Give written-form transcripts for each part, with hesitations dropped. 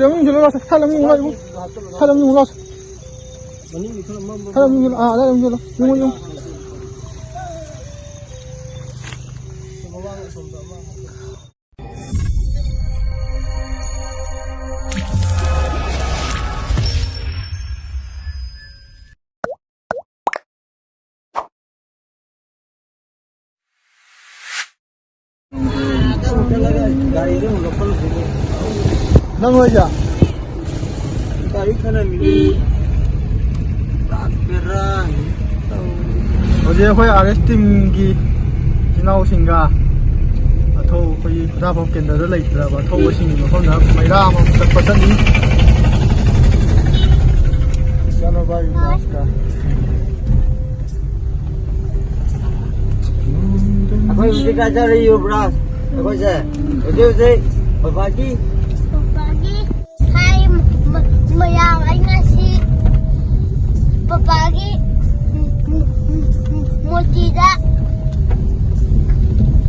영웅 올라왔어. 사람 올라 이거. 사람 올라왔어. 사람 올라. 아, 나 영웅 올라. 영웅. Nang aja. Tarik kanan ini. Tak perang. 어제 거의 아레스팅기 지나오신가 더 거의 부사법견들을 레이트라고 더 오신 거나 마이라 뭐 부탁받니 자나바이 마스카 Apa yang kita cari you bro? Apa sih? Udah pagi. Pagi. Hai mayang ay nasi. Pagi. Multida.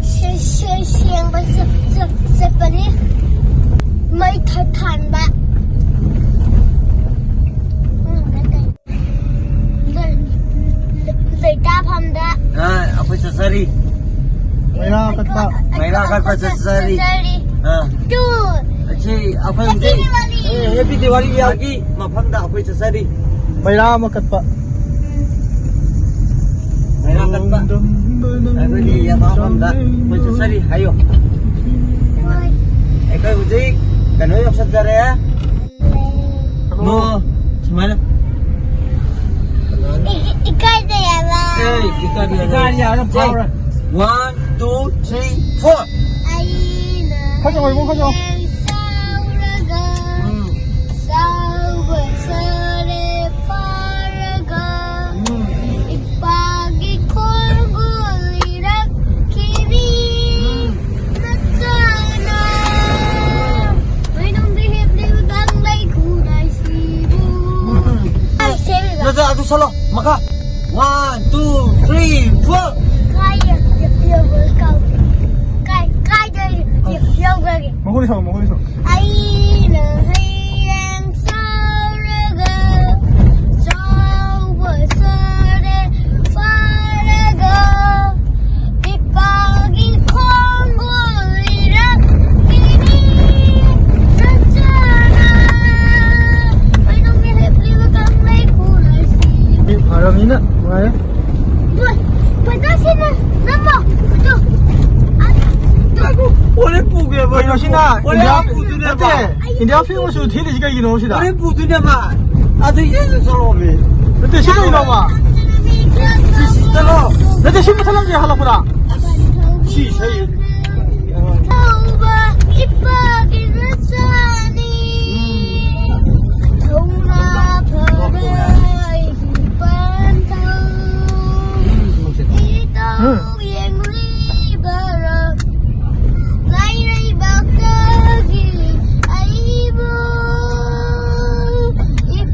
Siang ba sepani. May thatan ba? Leda phamda. Apa sesari? 마이라 갔다 Maila apa sesari? Tu. Aci apa yang jadi? Happy Diwali lagi. Mafam dah apa sesari? 마이라 뭐 갔다 Maila kan pak. Aku ni ya mafam dah apa sesari? Ayo. Kau uji kan oyok sedar ya? Mo, gimana? Ikan dia lah. Ikan dia. 1, 2, 3, 4. 가져 말고 가져 Aduh salah, maka 1, 2, 3, 4. 먹으리 서 바람이나 뭐야? Oleh puge ba? 이러시나 Oleh pudunya ba? 인디아 피우스 테레 시가 이기 넣으시다 Oleh pudunya ba? Aduh ini solomi. 그때 신호 이러봐 Solo. 그때 신부 탈랑지 하려보다 Si saya.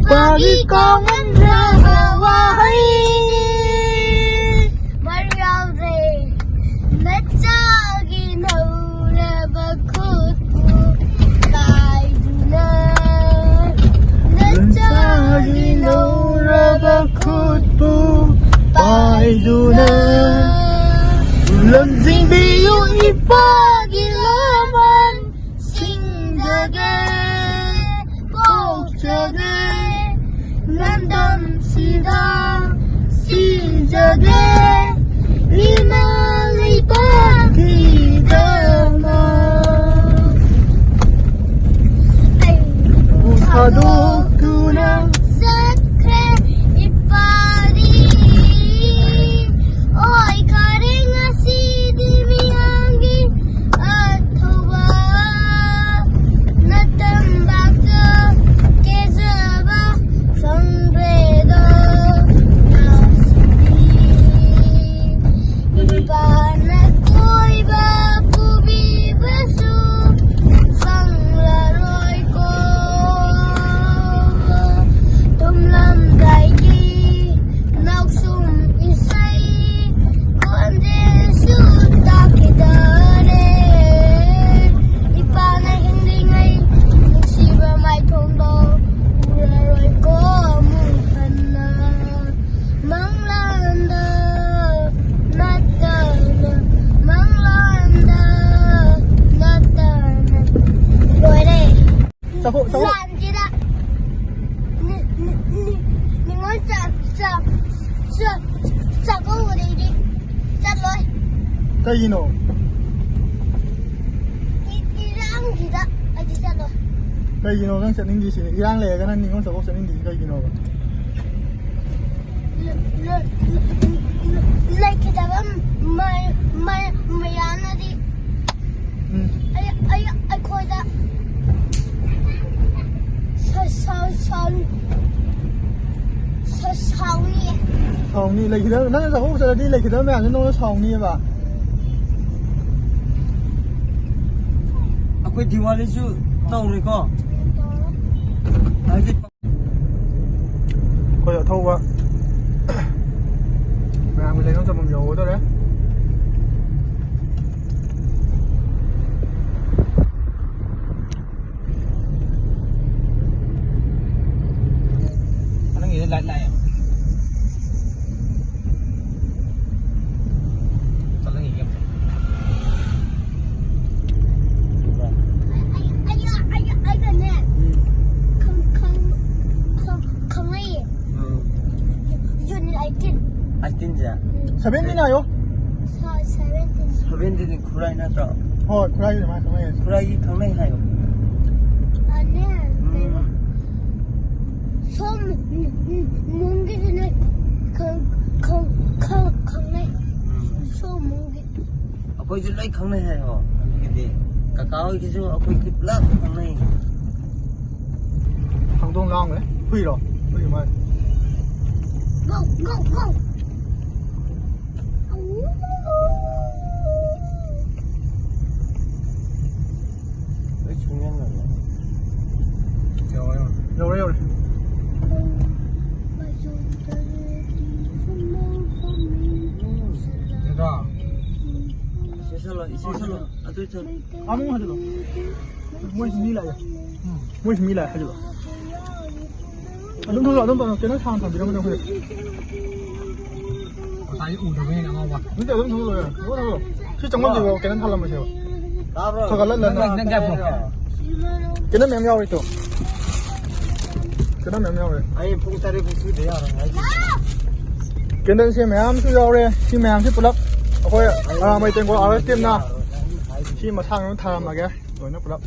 Bagi kau menjaga Mariam re Najagi naula bakutku Kaiduna Najagi naula bakutku Paiduna Lemsing biyu ipagi laman Sing jaga Pok jaga Random sidang Sinjage Lima lipat hidama Usadok tunang Sakre ipadi Oi karing asih dimihangi Athawa Natambak Kezaba Sangreda 자고 자고. 란지다. നിങ്ങൾ 자고 우리리 잘로. 그이노. 이랑 기다. 어디 잘로. 그이노 넌 셋닝디 시. 이랑 레가는 니건 자고 셋닝디 그이노. 레키다가 마야나디. I call that. 서사우니. 사우니 레기다. 나는 자고 셋디 레기다 매 아니 너 사우니 봐. Aku Diwali su tau rồi co. Ai cái 거기 타고 봐. 왜 mình lấy nó cho mình dầu thôi đấy. anh nghĩ lại lại. Sao lại nghỉ game? I got that. Come here. You like it. Anh tin gì à? 사벤디나요? 17. Sabendi는 Ukraina to. 그라이 좀 하자. Ukraina thằng này hay không? 아니야. 솜 뭉기는 강내. 솜 뭉기. Aku je lại thằng này hay không? Cái gì? Kakao cái chú aku clip lắc thằng này. 강동 나온 거네? 후이로. 후이 말. Go. Đấy 중요한 거 아니야? 요래. 얘가 이슬로. 아, 저. 아무 하지도. 뭐 있습니다. 뭐 있습니다. 하지도. 너무 걔는 상황 다 밀어보자 그래. Tại ủ được cái nào không? 근데 너무 좋아요. 뭐라고? 시정만 되고 걔는 하려면 세요. 저가 랄랄라. 걔는 명명이 또. 걔는 명명이. Ai 풍타리 풍수 돼야 하는 걔는 시 매암 수요래. 시 매암 시 불락. 어거야. 아, 뭐 이땐 거 알았 때문나. 시마 상은 타람하게. 너는 불락.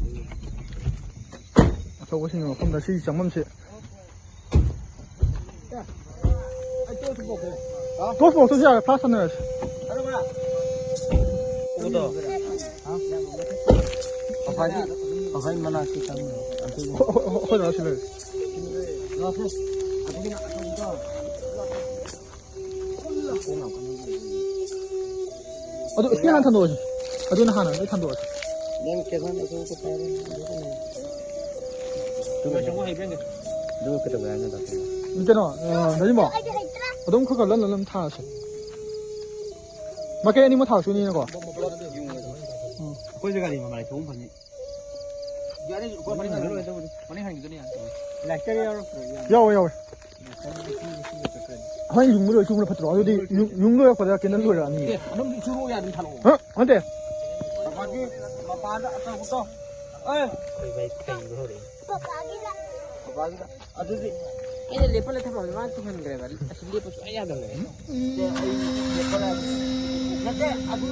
저 보시는 거 컴다 시 정범시. 도스 못 쓰지 않아. 파스는. Udah. Apa mana sih kamu? 허전 하시네. 시간 탄 넣어줘. 아도는 하나, 탄 넣어줘. Yang kesan itu kemarin. Dulu kita berani tapi. 있잖아. 내지 마. 너무 크가 런런런 타시. 마케 아니 뭐 타슈니 이거. Kau juga lima malah cuma pani. Jadi kau pani dulu itu pani hari itu ni. Lecture ya. 야오. 아니 육물을 죽으러 받들어. 어디 육로야 거다 걔는 로야 아니. Anam suruh ya dan thalo. 어? 안돼. Pagi bapa ada atau buto. Eh. Baik kain dulu deh. Pagi dah. Aduh sih. Ini lepas lepas mana tu kan kira kali. Asal dia pun ayah dah le. Lepas nanti aduh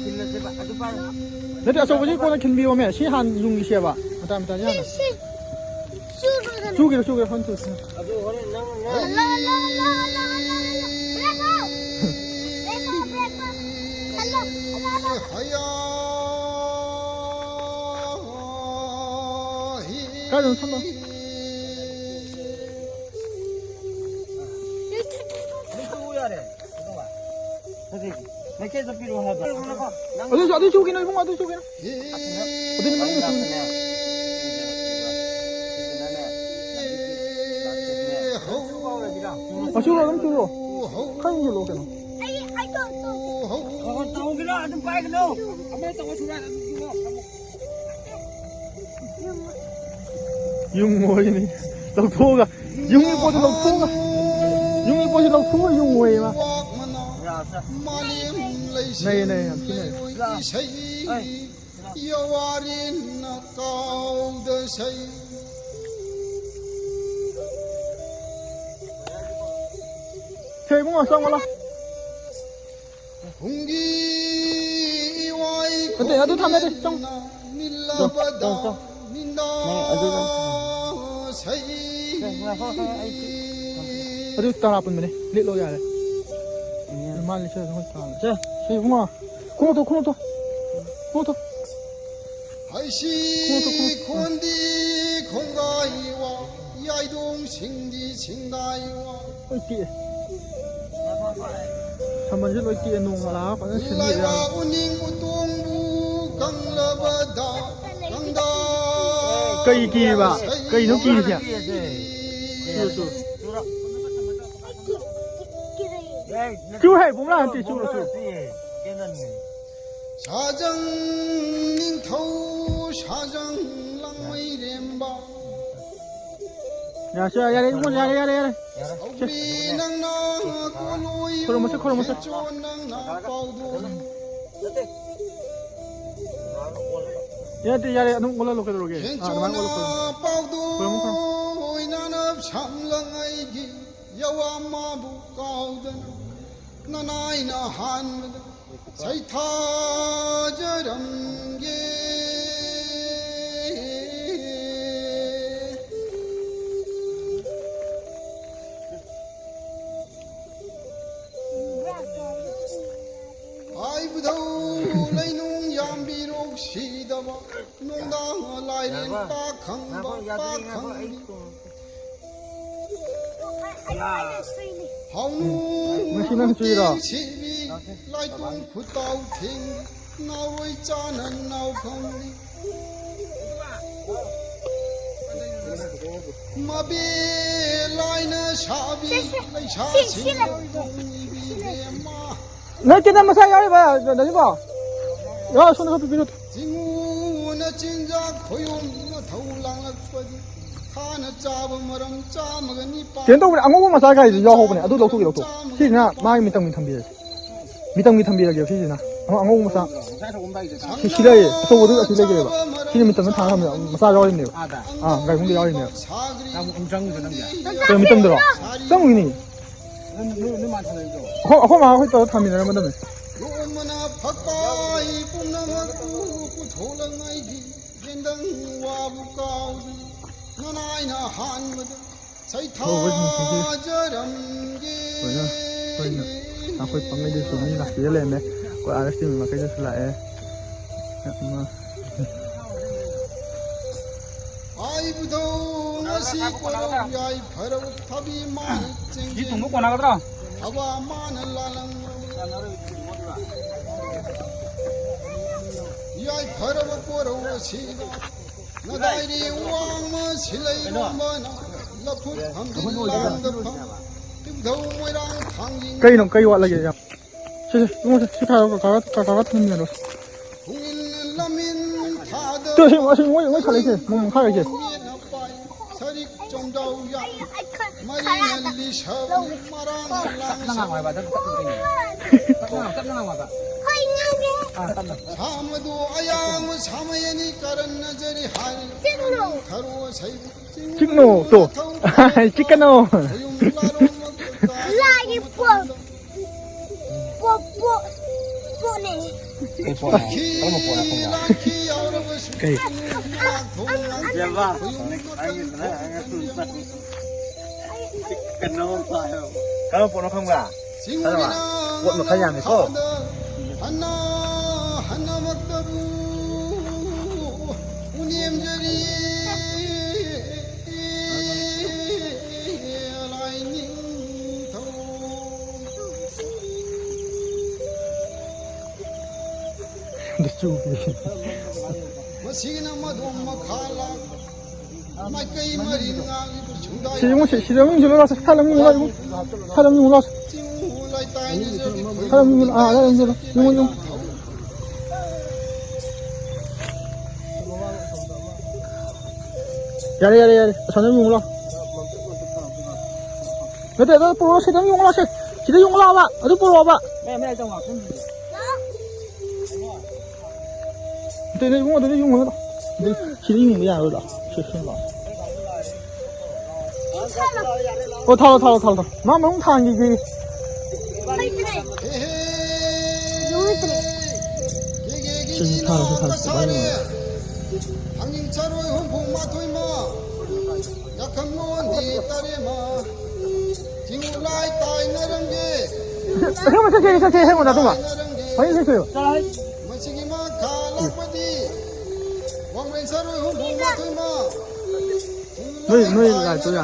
sila sebab aduh par. 내가 저번에 거는 캔비 오면 시한 용이시야 봐. 그다음에 다시 하나. 죽이로 헌트. Aduh orang nang. 가좀 참아. 어디 죽이나 이거 어디 죽이나? 어디 많이 죽이나? 아 죽어 너무 죽어. 카인 길로 오게나. Kau tahu kena ada baik kena. Apa tahu surat juga. 융모이니. 덕토가 융이 뻗어 덕토가. 융이 뻗어 덕토가 융모이 마. Ya, sah. này này làm thế này. 여와린 가우드세이 세이붕아 쌍말라 공기와의 근데 나도 담아야 돼 짱. 밀라바다 민다 세이 어디 따라 아픈 거네 리로야 돼 말리 쳐서 홀다 자 세이붕아 코노토 아이시 콘디 공가이와 야이동 싱디 싱다이와 어이끼 3번 줄 어이끼 농가라 빠는 신기야 라이와 우닝 우동부 강라바다 강다 cây kỳ bà cây nó kỳ kìa chú hay cũng là thì chú là chú 사장 닝터우 사장 랑웨이렘바 야 자, 야, 이거 야. 우리낭나 꼴로이 걸어보세요. 낭나 빠우도 야, 너무 올라로 그러게. 아, 너무 올라로. 괜찮아 빠우도 이나납 삼랑아이기 여와마부 까우든 나나이나 한무드 사이타저람게 아이부도 레이농 얌비록 시다바 농당 라이린 빠캉바 빠캉 Masih cuira. lai tung khu tàu thình nào ơi cha năn nào không đi mà bi lai na sa bi lai sa xin đông bi ma 나 깨다 마사 야리 봐. 나 이거. 야, 손에 HP 빌어. jingu na chinja khoyom na thau lang lak padi khana chab maram cham ga ni pa 걔도 우리 안 먹으면 마사 가야지. 야, 호보네. 아도 넣고. 시나 마이 미땅 탐비야. 미땅 탐비야. 시나. 안 먹으면 마사. 시라에 소보도 어떻게 되게 봐. 시는 미땅은 다 하면 마사 야리네요. 아, 가 공대 야리네요. 저 미땅 들어. 쌍이니. 허마 했다 탐이네. 뭐다네. 로마나 팍바이 뿜나마구 부토랑아이기 겐당 와부까우드 나나이나 한무드 사이타저람게 Aku panggil dia sini lah dia leh meh. Kau ada sini makanya selai. 아이부도 나시 꼬라야이 바로 타비 만 쟁쟁 나가더라. 아바 만을 라랑 야이 바로 꼬로 시도 나다이리 왕마 실레이 놈바나 라풋 함딜랑드 팜 띠부도 모이랑 당진 Cây nó cây gọi là gì nhỉ? Đúng rồi, cái thằng thân mình rồi. 공인 라민 타드 Tôi xin ngồi khai cái gì? Mong khai cái gì? 서릭 좀 더우야 마리는 리셔 마랑 랑사 사무도 아야무 사무연이 까른 너저리 할 가로 사이부 Chicken 또. Chicken no. 고용라로 Lagi po ne. 키라키 여러분 Cây. Kalau pun orang enggak. buat makanya itu 하나 하나 막다부 우님 저리 라이닝 더 마시나 마도 마칼라 마이카이 마리나 중다 시령이 올라서 사람이 올라가지고 사람이 올라서 사람이 올라 용 야래 사람이 올라 그때 너 보러 사람이 올라 시령이 올라와 어디 보러 와봐 Mẹ trong ngọc 对，那用我这用我的，这其实用不下了，是吧？我掏了，妈妈烫几句。是烫了，完了。 항인차로 홍풍 마토이마 약한 몬디 따레마 징우라이 따이나랑게 黑我这黑我拿动吧，欢迎水水。 마치기마 칼라파디 왕맨차로 홍풍 마토이마 没来这样。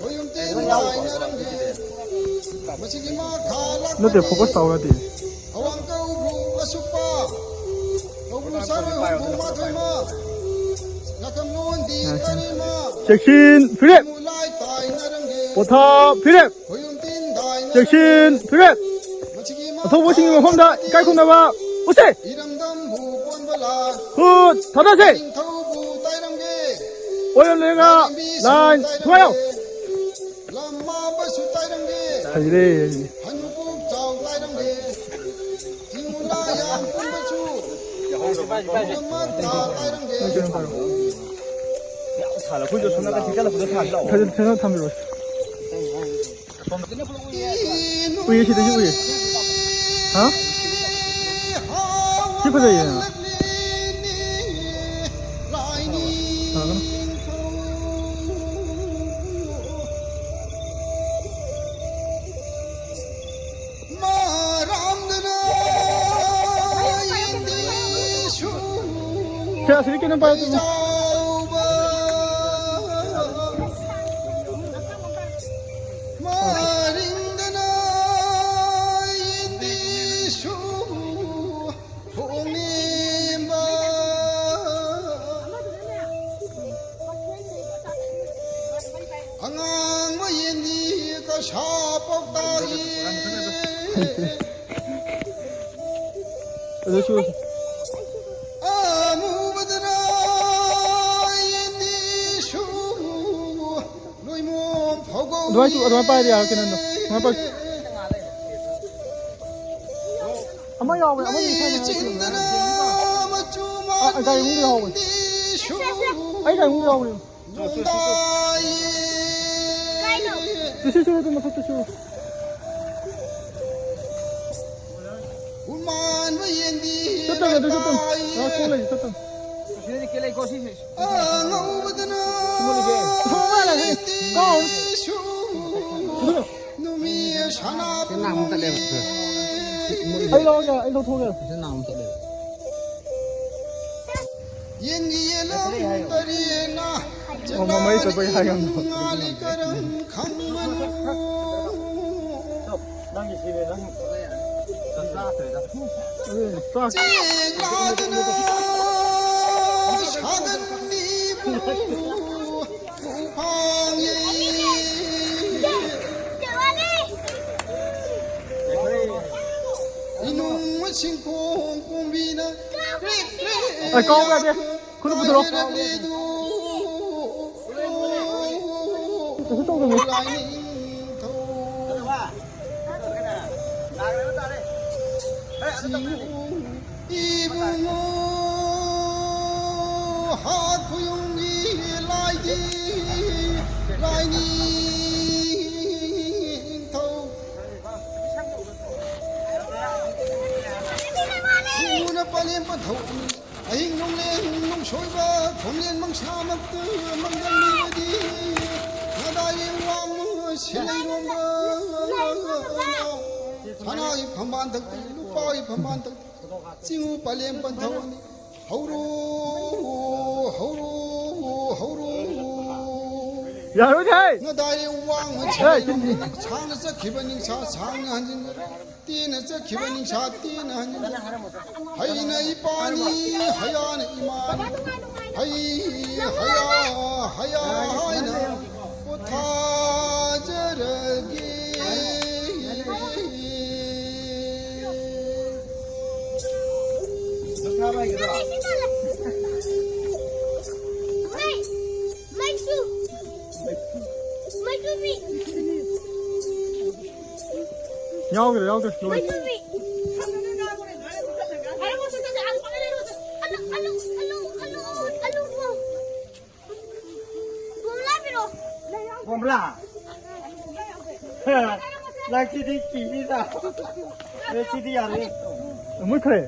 고용대 따이나랑게 마치기마 칼라파디 那得不过少了的。 아왕까 우부 아슈파 어부사로 홍풍 마토이마 약한 몬디 따레마 小心，皮脸， 징우라이 따이나랑게 我掏皮脸， 고용대 小心皮脸， 마치기마 头部新闻放的，该空的吧？不是， 이름담 부권발라 不，他的谁？ 인터부 따이랑게 我有那个来，突然， 람마바수 따이랑게 可以的。 한국 장 따이랑게 징울라야 뿜바수 람마 따이랑게 这样打。 惨了，回去从那个地干了不得看到。他就天天他们说，不也是的，就不也。啊？几块钱啊？哪个呢？ 这样谁给能摆吗？ 这就是 我摆的呀，给恁的，我摆。阿妈要不？阿妈你看看。啊，该用的好不？哎，该用的好不？这些就是这么，这些。这等，然后过来这等。现在给来高兴些。什么的给？什么玩意儿？高。 cái nào cũng tận đều ấy lo kìa, anh đâu thua kìa. cái nào cũng tận đều mà mấy tụi bay hay không? Đang gì thế đó? 아, 까오가 돼. 그래 부들어. 좀 이붕어 하쿠용이 라이니 더 누나 빨리 한번 더 아잉 농랭 농쇼이가 공랭 망사막드 망장미어디 나다이 왕무 실내이롱가 하나의 반반덕들 루빠의 반반덕 징우 빨리 한번 더 하우루 야, 여기! 나다이 왕무 실내이롱가 창에서 기본인사 상에 한진 띠에서 기본인사 띠에 한진 하이나 이빠니 하야나 이만 하야나 오타저러기 nhau kìa, nhau kìa. Bom la. Là chỉ đi chỉ đi sao? Để chỉ đi à đi. mới khỏe